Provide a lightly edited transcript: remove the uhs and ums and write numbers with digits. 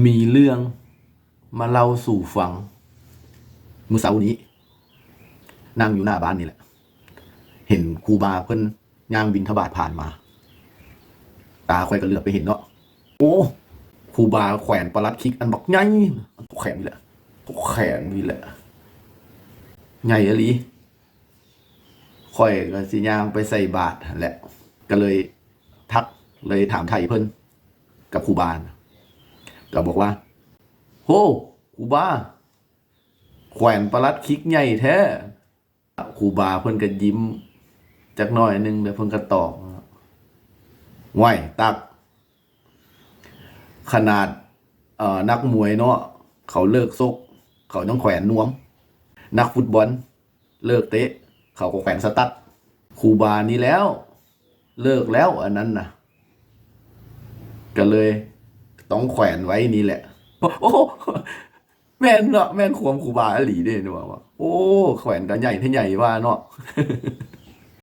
มีเรื่องมาเล่าสู่ฟังมื้อเช้านี้นั่งอยู่หน้าบ้านนี่แหละเห็นครูบาเพิ่นย่างบิณฑบาตผ่านมาตาค่อยก็เหลือบไปเห็นเนาะโอ้ครูบาแขวนปลัดคิกอันบักใหญ่แขวนนี่แหละแขนนี่แหละใหญ่อีหลีค่อยก็สิย่างไปใส่บาตรนั่นแหละก็เลยทักเลยถามไทยเพิ่นกับครูบาก็บอกว่าโหครูบาแขวนปลัดคิกใหญ่แท้ครูบาเพิ่นก็ยิ้มจักหน่อยนึงแล้วเพิ่นก็ตอบไหวตักขนาดนักมวยเนาะเขาเลิกซกเขาต้องแขวนนวมนักฟุตบอลเลิกเตะเขาก็แขวนสตั๊ดครูบานี่แล้วเลิกแล้วอันนั้นน่ะก็เลยต้องแขวนไว้นี่แหละโอ้แม่นเนาะแม่นความครูบาอหลีเด้เนาะว่าโอ้แขวนกันใหญ่ที่ใหญ่ว่าเนาะ